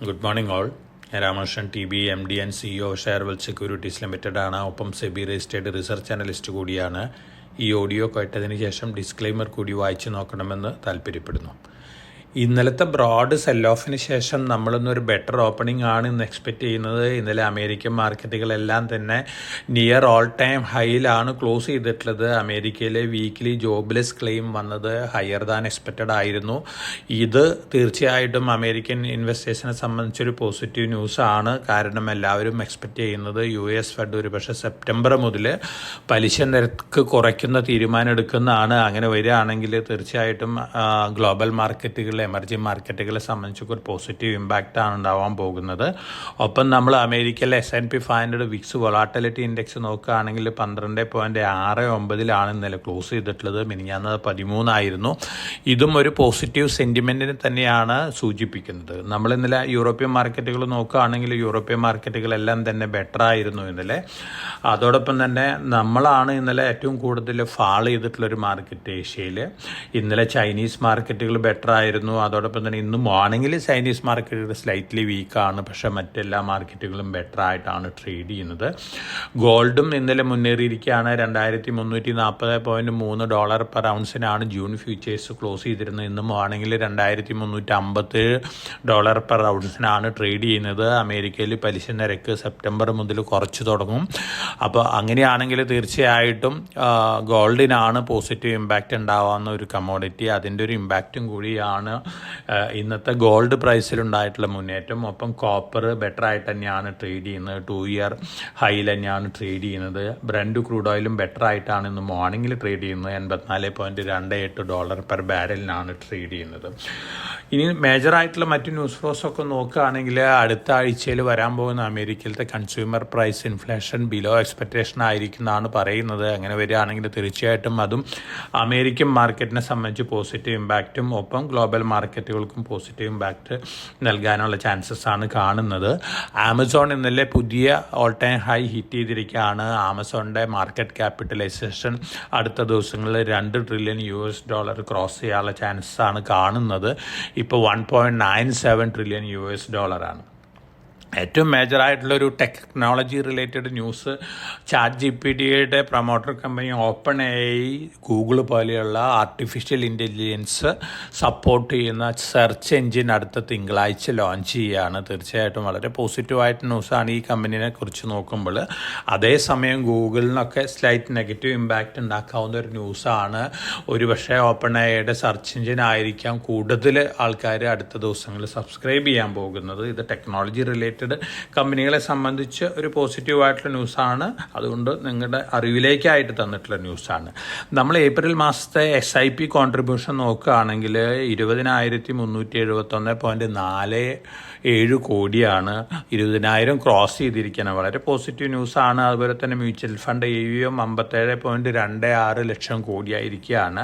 Good morning all. ഞാൻ Ramakrishnan TB MD and CEO Sharewealth Securities Limited ആണ്. ഒപ്പം SEBI registered research analyst കൂടിയാണ്. ഈ ഓഡിയോ കേട്ടതിന് ശേഷം ഡിസ്ക്ലെയിമർ കൂടി വായിച്ചു നോക്കണമെന്ന് താല്പര്യപ്പെടുന്നു. ഇന്നലത്തെ ബ്രോഡ് സെൽ ഓഫിന് ശേഷം നമ്മളിന്നൊരു ബെറ്റർ ഓപ്പണിംഗ് ആണ് ഇന്ന് എക്സ്പെക്റ്റ് ചെയ്യുന്നത്. ഇന്നലെ അമേരിക്കൻ മാർക്കറ്റുകളെല്ലാം തന്നെ നിയർ ഓൾ ടൈം ഹൈയിലാണ് ക്ലോസ് ചെയ്തിട്ടുള്ളത്. അമേരിക്കയിലെ വീക്ക്ലി ജോബ്ലെസ് ക്ലെയിം വന്നത് ഹയർ ദാൻ എക്സ്പെക്റ്റഡ് ആയിരുന്നു. ഇത് തീർച്ചയായിട്ടും അമേരിക്കൻ ഇൻവെസ്റ്റേഴ്സിനെ സംബന്ധിച്ചൊരു പോസിറ്റീവ് ന്യൂസ് ആണ്. കാരണം എല്ലാവരും എക്സ്പെക്റ്റ് ചെയ്യുന്നത് US ഫെഡ് ഒരുപക്ഷെ സെപ്റ്റംബർ മുതൽ പലിശ നിരക്ക് കുറയ്ക്കുന്ന തീരുമാനം എടുക്കുന്നതാണ്. അങ്ങനെ വരികയാണെങ്കിൽ തീർച്ചയായിട്ടും ഗ്ലോബൽ മാർക്കറ്റുകൾ എമർജിംഗ് മാർക്കറ്റുകളെ സംബന്ധിച്ചൊക്കെ ഒരു പോസിറ്റീവ് ഇമ്പാക്റ്റ് ആണ് ഉണ്ടാവാൻ പോകുന്നത്. ഒപ്പം നമ്മൾ അമേരിക്കയിലെ S&P 500 വിക്സ് വൊളാറ്റിലിറ്റി ഇൻഡെക്സ് നോക്കുകയാണെങ്കിൽ 12.69 ഇന്നലെ ക്ലോസ് ചെയ്തിട്ടുള്ളത്. മിനിഞ്ഞാന്ന് 13 ആയിരുന്നു. ഇതും ഒരു പോസിറ്റീവ് സെൻറ്റിമെൻറ്റിനെ തന്നെയാണ് സൂചിപ്പിക്കുന്നത്. നമ്മൾ ഇന്നലെ യൂറോപ്യൻ മാർക്കറ്റുകൾ നോക്കുകയാണെങ്കിൽ യൂറോപ്യൻ മാർക്കറ്റുകളെല്ലാം തന്നെ ബെറ്റർ ആയിരുന്നു ഇന്നലെ. അതോടൊപ്പം തന്നെ നമ്മളാണ് ഇന്നലെ ഏറ്റവും കൂടുതൽ ഫാൾ ചെയ്തിട്ടുള്ളൊരു മാർക്കറ്റ് ഏഷ്യയിൽ. ഇന്നലെ ചൈനീസ് മാർക്കറ്റുകൾ ബെറ്റർ ആയിരുന്നു. അതോടൊപ്പം തന്നെ ഇന്ന് മോർണിംഗിൽ ചൈനീസ് മാർക്കറ്റുകൾ സ്ലൈറ്റ്ലി വീക്കാണ്. പക്ഷേ മറ്റെല്ലാ മാർക്കറ്റുകളും ബെറ്റർ ആയിട്ടാണ് ട്രേഡ് ചെയ്യുന്നത്. ഗോൾഡും ഇന്നലെ മുന്നേറിയിരിക്കുകയാണ്. $2340.3 പെർ ഔൺസിനാണ് ജൂൺ ഫ്യൂച്ചേഴ്സ് ക്ലോസ് ചെയ്തിരുന്നത്. ഇന്ന് മോർണിംഗിൽ $2357 പെർ ഔൺസിനാണ് ട്രേഡ് ചെയ്യുന്നത്. അമേരിക്കയിൽ പലിശ നിരക്ക് സെപ്റ്റംബർ മുതൽ കുറച്ച് തുടങ്ങും. അപ്പോൾ അങ്ങനെയാണെങ്കിൽ തീർച്ചയായിട്ടും ഗോൾഡിനാണ് പോസിറ്റീവ് ഇമ്പാക്റ്റ് ഉണ്ടാവാവുന്ന ഒരു കമ്മോഡിറ്റി. അതിൻ്റെ ഒരു ഇമ്പാക്റ്റും കൂടിയാണ് ഇന്നത്തെ ഗോൾഡ് പ്രൈസിലുണ്ടായിട്ടുള്ള മുന്നേറ്റം. ഒപ്പം കോപ്പർ ബെറ്റർ ആയിട്ട് തന്നെയാണ് ട്രേഡ് ചെയ്യുന്നത്. 2 ഇയർ ഹൈയിൽ തന്നെയാണ് ട്രേഡ് ചെയ്യുന്നത്. ബ്രന്റ് ക്രൂഡ് ഓയിലും ബെറ്റർ ആയിട്ടാണ് ഇന്ന് മോർണിംഗിൽ ട്രേഡ് ചെയ്യുന്നത്. $84.28 പെർ ബാരലിനാണ് ട്രേഡ് ചെയ്യുന്നത്. ഇനി മേജറായിട്ടുള്ള മറ്റു ന്യൂസ് ഫ്ലോസ് ഒക്കെ നോക്കുകയാണെങ്കിൽ അടുത്ത ആഴ്ചയിൽ വരാൻ പോകുന്ന അമേരിക്കയിലത്തെ consumer price inflation below expectation ആയിരിക്കുന്നതാണ് പറയുന്നത്. അങ്ങനെ വരികയാണെങ്കിൽ തീർച്ചയായിട്ടും അതും അമേരിക്കൻ മാർക്കറ്റിനെ സംബന്ധിച്ച് പോസിറ്റീവ് ഇമ്പാക്റ്റും ഒപ്പം ഗ്ലോബൽ മാർക്കറ്റുകൾക്കും പോസിറ്റീവ് ഇമ്പാക്റ്റ് നൽകാനുള്ള ചാൻസസ് ആണ് കാണുന്നത്. ആമസോൺ ഇന്നലെ പുതിയ ഓൾ ടൈം ഹൈ ഹിറ്റ് ചെയ്തിരിക്കുകയാണ്. ആമസോണിൻ്റെ മാർക്കറ്റ് ക്യാപിറ്റലൈസേഷൻ അടുത്ത ദിവസങ്ങളിൽ $2 ട്രില്യൺ ക്രോസ് ചെയ്യാനുള്ള ചാൻസസ് ആണ് കാണുന്നത്. ഇപ്പോൾ $1.97 ട്രില്യൺ ആണ്. ഏറ്റവും മേജറായിട്ടുള്ളൊരു ടെക്നോളജി റിലേറ്റഡ് ന്യൂസ് ChatGPTയുടെ പ്രൊമോട്ടർ കമ്പനി OpenAI ഗൂഗിൾ പോലെയുള്ള ആർട്ടിഫിഷ്യൽ ഇൻ്റലിജൻസ് സപ്പോർട്ട് ചെയ്യുന്ന സെർച്ച് എൻജിൻ അടുത്ത തിങ്കളാഴ്ച ലോഞ്ച് ചെയ്യുകയാണ്. തീർച്ചയായിട്ടും വളരെ പോസിറ്റീവായിട്ട് ന്യൂസാണ് ഈ കമ്പനിനെ കുറിച്ച് നോക്കുമ്പോൾ. അതേസമയം ഗൂഗിളിനൊക്കെ സ്ലൈറ്റ് നെഗറ്റീവ് ഇമ്പാക്റ്റ് ഉണ്ടാക്കാവുന്ന ഒരു ന്യൂസാണ്. ഒരുപക്ഷെ OpenAIയുടെ സെർച്ച് എൻജിൻ ആയിരിക്കാം കൂടുതൽ ആൾക്കാർ അടുത്ത ദിവസങ്ങളിൽ സബ്സ്ക്രൈബ് ചെയ്യാൻ പോകുന്നത്. ഇത് ടെക്നോളജി റിലേറ്റഡ് കമ്പനികളെ സംബന്ധിച്ച് ഒരു പോസിറ്റീവായിട്ടുള്ള ന്യൂസാണ്. അതുകൊണ്ട് നിങ്ങളുടെ അറിവിലേക്കായിട്ട് തന്നിട്ടുള്ള ന്യൂസാണ്. നമ്മൾ ഏപ്രിൽ മാസത്തെ SIP കോൺട്രിബ്യൂഷൻ നോക്കുകയാണെങ്കിൽ 20,371.47 കോടിയാണ്. 20,000 ക്രോസ് ചെയ്തിരിക്കുന്നത് വളരെ പോസിറ്റീവ് ന്യൂസാണ്. അതുപോലെ തന്നെ മ്യൂച്വൽ ഫണ്ട് AUM 57.26 ലക്ഷം കോടിയായിരിക്കുകയാണ്.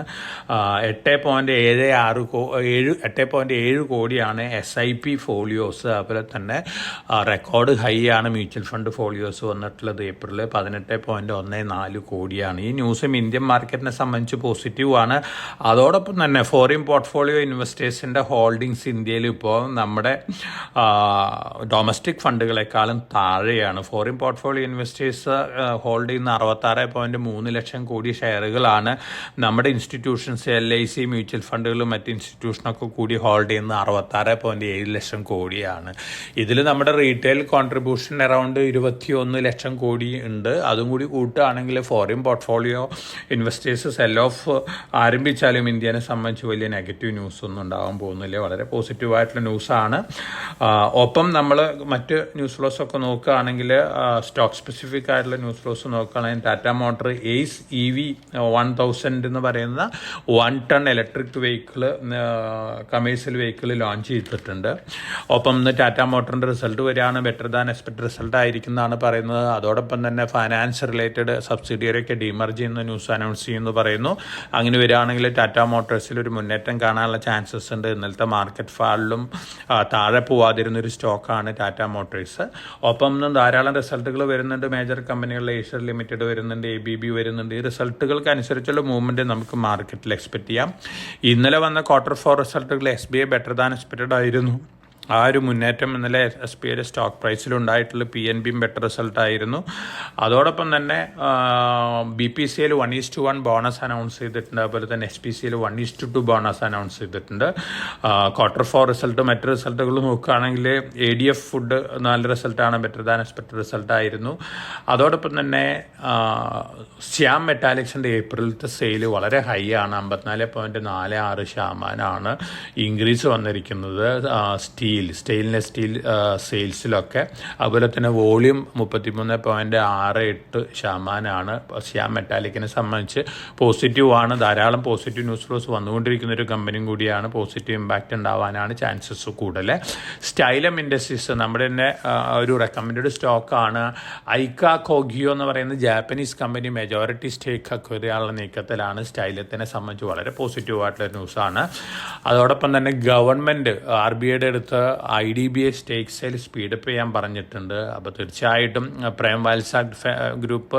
8.7 കോടിയാണ് SIP ഫോളിയോസ്. അതുപോലെ തന്നെ റെക്കോർഡ് ഹൈ ആണ് മ്യൂച്വൽ ഫണ്ട് ഫോളിയോസ് വന്നിട്ടുള്ളത്. ഏപ്രിൽ 18.14 കോടിയാണ്. ഈ ന്യൂസും ഇന്ത്യൻ മാർക്കറ്റിനെ സംബന്ധിച്ച് പോസിറ്റീവാണ്. അതോടൊപ്പം തന്നെ ഫോറിൻ പോർട്ട്ഫോളിയോ ഇൻവെസ്റ്റേഴ്സിൻ്റെ ഹോൾഡിങ്സ് ഇന്ത്യയിൽ ഇപ്പോൾ നമ്മുടെ ഡൊമസ്റ്റിക് ഫണ്ടുകളെക്കാളും താഴെയാണ്. ഫോറിൻ പോർട്ട്ഫോളിയോ ഇൻവെസ്റ്റേഴ്സ് ഹോൾഡ് ചെയ്യുന്ന 66.3 ലക്ഷം കോടി ഷെയറുകളാണ്. നമ്മുടെ ഇൻസ്റ്റിറ്റ്യൂഷൻസ് LIC മ്യൂച്വൽ ഫണ്ടുകളും മറ്റ് ഇൻസ്റ്റിറ്റ്യൂഷനൊക്കെ കൂടി ഹോൾഡ് ചെയ്യുന്ന 66.7 ലക്ഷം കോടിയാണ്. ഇതിൽ നമ്മുടെ retail contribution around 21 lakh crore ഉണ്ട്. അതും കൂടി കൂട്ടുകയാണെങ്കിൽ foreign portfolio investors sell off ആരംഭിച്ചാലും ഇന്ത്യനെ സംബന്ധിച്ച് വലിയ നെഗറ്റീവ് ന്യൂസ് ഒന്നും ഉണ്ടാകാൻ പോകുന്നില്ല. വളരെ പോസിറ്റീവായിട്ടുള്ള ന്യൂസാണ്. ഒപ്പം നമ്മൾ മറ്റ് ന്യൂസ് ഫ്ലോസ് ഒക്കെ നോക്കുകയാണെങ്കിൽ സ്റ്റോക്ക് സ്പെസിഫിക് ആയിട്ടുള്ള ന്യൂസ് ഫ്ലോസ് നോക്കുകയാണെങ്കിൽ ടാറ്റ മോട്ടർ എയ്സ് EV 1000 എന്ന് പറയുന്ന 1 ton electric vehicle commercial vehicle launch ചെയ്തിട്ടുണ്ട്. ഒപ്പം ഇന്ന് ടാറ്റ മോട്ടറിൻ്റെ റിസൾട്ട് വരികയാണ്. ബെറ്റർ ദാൻ എക്സ്പെക്റ്റഡ് റിസൾട്ട് ആയിരിക്കുന്നതാണ് പറയുന്നത്. അതോടൊപ്പം തന്നെ ഫൈനാൻസ് റിലേറ്റഡ് സബ്സിഡിയറിയൊക്കെ ഡീമർജ് ചെയ്യുന്ന ന്യൂസ് അനൗൺസ് ചെയ്യുന്നു പറയുന്നു. അങ്ങനെ വരികയാണെങ്കിൽ ടാറ്റ മോട്ടോഴ്സിൽ ഒരു മുന്നേറ്റം കാണാനുള്ള ചാൻസസ് ഉണ്ട്. ഇന്നലത്തെ മാർക്കറ്റ് ഫാളിലും താഴെ പോവാതിരുന്നൊരു സ്റ്റോക്കാണ് ടാറ്റ മോട്ടോഴ്സ്. ഒപ്പം ധാരാളം റിസൾട്ടുകൾ വരുന്നുണ്ട്. മേജർ കമ്പനികളിൽ ഏഷ്യർ ലിമിറ്റഡ് വരുന്നുണ്ട്, ABB വരുന്നുണ്ട്. ഈ റിസൾട്ടുകൾക്ക് അനുസരിച്ചുള്ള മൂവ്മെൻറ്റ് നമുക്ക് മാർക്കറ്റിൽ എക്സ്പെക്റ്റ് ചെയ്യാം. ഇന്നലെ വന്ന Q4 റിസൾട്ടുകൾ SBI better than expected ആയിരുന്നു. ആ ഒരു മുന്നേറ്റം ഇന്നലെ SBIയുടെ സ്റ്റോക്ക് പ്രൈസിലുണ്ടായിട്ടുള്ള PNB ബെറ്റർ റിസൾട്ടായിരുന്നു. അതോടൊപ്പം തന്നെ BPCL 1:1 ബോണസ് അനൗൺസ് ചെയ്തിട്ടുണ്ട്. അതുപോലെ തന്നെ SPCL 1:2 ബോണസ് അനൗൺസ് ചെയ്തിട്ടുണ്ട്. Q4 റിസൾട്ട് മറ്റ് റിസൾട്ടുകൾ നോക്കുകയാണെങ്കിൽ ADF ഫുഡ് നല്ല റിസൾട്ടാണ്, ബെറ്റർ ദാൻ എക്സ്പെക്റ്റഡ് റിസൾട്ടായിരുന്നു. അതോടൊപ്പം തന്നെ ശ്യാം മെറ്റാലിക്സിൻ്റെ ഏപ്രിലത്തെ സെയിൽ വളരെ ഹൈ ആണ്, 54.46% ഇൻക്രീസ് വന്നിരിക്കുന്നത് സ്റ്റെയിൻലെസ് സ്റ്റീൽ സെയിൽസിലൊക്കെ. അതുപോലെ തന്നെ വോളിയം 33.68% ശ്യാം മെറ്റാലിക്കിനെ സംബന്ധിച്ച് പോസിറ്റീവാണ്. ധാരാളം പോസിറ്റീവ് ന്യൂസ് ഫ്ലോസ് വന്നുകൊണ്ടിരിക്കുന്ന ഒരു കമ്പനിയും കൂടിയാണ്. പോസിറ്റീവ് ഇമ്പാക്റ്റ് ഉണ്ടാവാനാണ് ചാൻസസ് കൂടുതൽ. സ്റ്റൈലം ഇൻഡസ്ട്രീസ് നമ്മുടെ തന്നെ ഒരു റെക്കമെൻഡഡ് സ്റ്റോക്കാണ്. ഐക്ക കോഗിയോ എന്ന് പറയുന്ന ജാപ്പനീസ് കമ്പനി മെജോറിറ്റി സ്റ്റേക്ക് അക്വയർ ചെയ്യാനുള്ള നീക്കത്തിലാണ്. സ്റ്റൈലത്തിനെ സംബന്ധിച്ച് വളരെ പോസിറ്റീവായിട്ടുള്ള ന്യൂസാണ്. അതോടൊപ്പം തന്നെ ഗവൺമെൻറ് RBIയുടെ അടുത്ത് IDBI സ്റ്റേക്ക് സെയിൽ സ്പീഡപ്പ് ചെയ്യാൻ പറഞ്ഞിട്ടുണ്ട്. അപ്പോൾ തീർച്ചയായിട്ടും പ്രേം വാൽസാഡ് ഗ്രൂപ്പ്,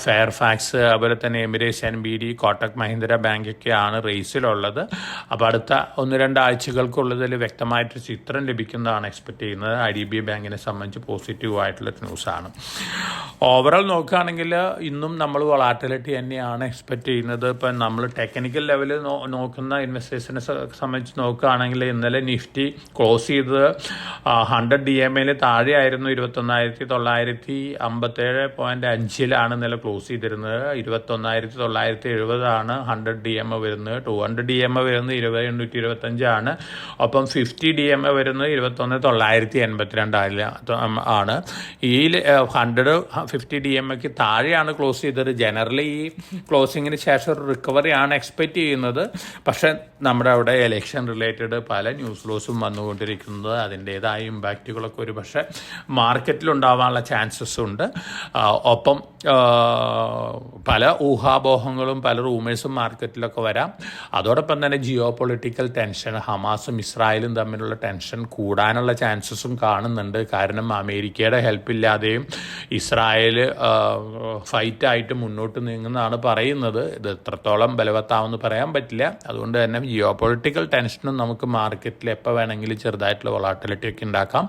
ഫെയർഫാക്സ്, അതുപോലെ തന്നെ എമിറേറ്റ്സ്, NBD, കോട്ടക് മഹീന്ദ്ര ബാങ്കൊക്കെയാണ് റേസിലുള്ളത്. അപ്പോൾ അടുത്ത 1-2 ആഴ്ചകൾക്കുള്ളതിൽ വ്യക്തമായിട്ടൊരു ചിത്രം ലഭിക്കുന്നതാണ് എക്സ്പെക്റ്റ് ചെയ്യുന്നത്. IDBI ബാങ്കിനെ സംബന്ധിച്ച് പോസിറ്റീവായിട്ടുള്ള ന്യൂസാണ്. ഓവറോൾ നോക്കുകയാണെങ്കിൽ ഇന്നും നമ്മൾ വോളാറ്റിലിറ്റി തന്നെയാണ് എക്സ്പെക്റ്റ് ചെയ്യുന്നത്. ഇപ്പം നമ്മൾ ടെക്നിക്കൽ ലെവലിൽ നോക്കുന്ന ഇൻവെസ്റ്റേഴ്സിനെ സംബന്ധിച്ച് നോക്കുകയാണെങ്കിൽ ഇന്നലെ നിഫ്റ്റി ക്ലോസ് ചെയ്തത് 100 DMAയിൽ താഴെയായിരുന്നു. 21,957.5 ഇന്നലെ ക്ലോസ് ചെയ്തിരുന്നത്. 21,970 100 DMA വരുന്നത്. 200 DMA വരുന്നത് 20,825 ഒപ്പം 50 DMA വരുന്നത് 21,982 ആണ്. ഈ 150 DMAക്ക് താഴെയാണ് ക്ലോസ് ചെയ്തത്. ജനറലി ഈ ക്ലോസിങ്ങിന് ശേഷം ഒരു റിക്കവറിയാണ് എക്സ്പെക്റ്റ് ചെയ്യുന്നത്. പക്ഷേ നമ്മുടെ അവിടെ എലക്ഷൻ റിലേറ്റഡ് പല ന്യൂസ് ഫ്ലോസും വന്നുകൊണ്ടിരിക്കുന്നത്, അതിൻ്റേതായ ഇമ്പാക്റ്റുകളൊക്കെ ഒരു പക്ഷേ മാർക്കറ്റിലുണ്ടാവാനുള്ള ചാൻസസ് ഉണ്ട്. ഒപ്പം പല ഊഹാപോഹങ്ങളും പല റൂമേഴ്സും മാർക്കറ്റിലൊക്കെ വരാം. അതോടൊപ്പം തന്നെ ജിയോ പൊളിറ്റിക്കൽ ടെൻഷൻ, ഹമാസും ഇസ്രായേലും തമ്മിലുള്ള ടെൻഷൻ കൂടാനുള്ള ചാൻസസും കാണുന്നുണ്ട്. കാരണം അമേരിക്കയുടെ ഹെൽപ്പില്ലാതെയും ഇസ്രായേൽ ഫൈറ്റായിട്ട് മുന്നോട്ട് നീങ്ങുന്നതാണ് പറയുന്നത്. ഇത് എത്രത്തോളം ബലവത്താവെന്ന് പറയാൻ പറ്റില്ല. അതുകൊണ്ട് തന്നെ ജിയോ പൊളിറ്റിക്കൽ ടെൻഷനും നമുക്ക് മാർക്കറ്റിൽ എപ്പോൾ വേണമെങ്കിലും ചെറുതായിട്ടുള്ള വോളാറ്റിലിറ്റി ഒക്കെ ഉണ്ടാക്കാം.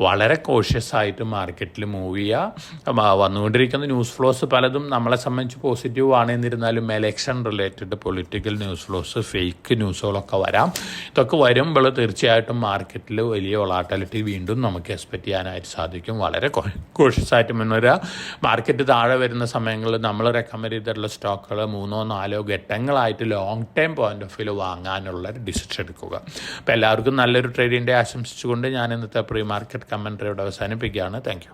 വളരെ കോഷ്യസ് ആയിട്ട് മാർക്കറ്റിൽ മൂവ് ചെയ്യുക. വന്നുകൊണ്ടിരിക്കുന്ന ന്യൂസ് ഫ്ലോസ് പലതും നമ്മളെ സംബന്ധിച്ച് പോസിറ്റീവ് ആണ്. എന്നിരുന്നാലും election related political news flows, fake ന്യൂസുകളൊക്കെ വരാം. ഇതൊക്കെ വരുമ്പോൾ തീർച്ചയായിട്ടും മാർക്കറ്റിൽ വലിയ വോളാറ്റിലിറ്റി വീണ്ടും നമുക്ക് എക്സ്പെക്റ്റ് ചെയ്യാനായിട്ട് സാധിക്കും. വളരെ കോഷ്യസ് ആയിട്ട് മുന്നേറുക. മാർക്കറ്റ് താഴെ വരുന്ന സമയങ്ങളിൽ നമ്മൾ റെക്കമെൻഡ് ചെയ്തിട്ടുള്ള സ്റ്റോക്കുകൾ 3-4 ഘട്ടങ്ങളായിട്ട് long time point of view വാങ്ങാനുള്ള ഒരു ഡിസിഷൻ എടുക്കുക. അപ്പോൾ എല്ലാവർക്കും നല്ലൊരു ട്രേഡിംഗ് ഡേ ആശംസിച്ചുകൊണ്ട് ഞാൻ ഇന്നത്തെ പ്രീ മാർക്കറ്റ് കമൻട്രി ഇവിടെ അവസാനിപ്പിക്കുകയാണ്. Thank you.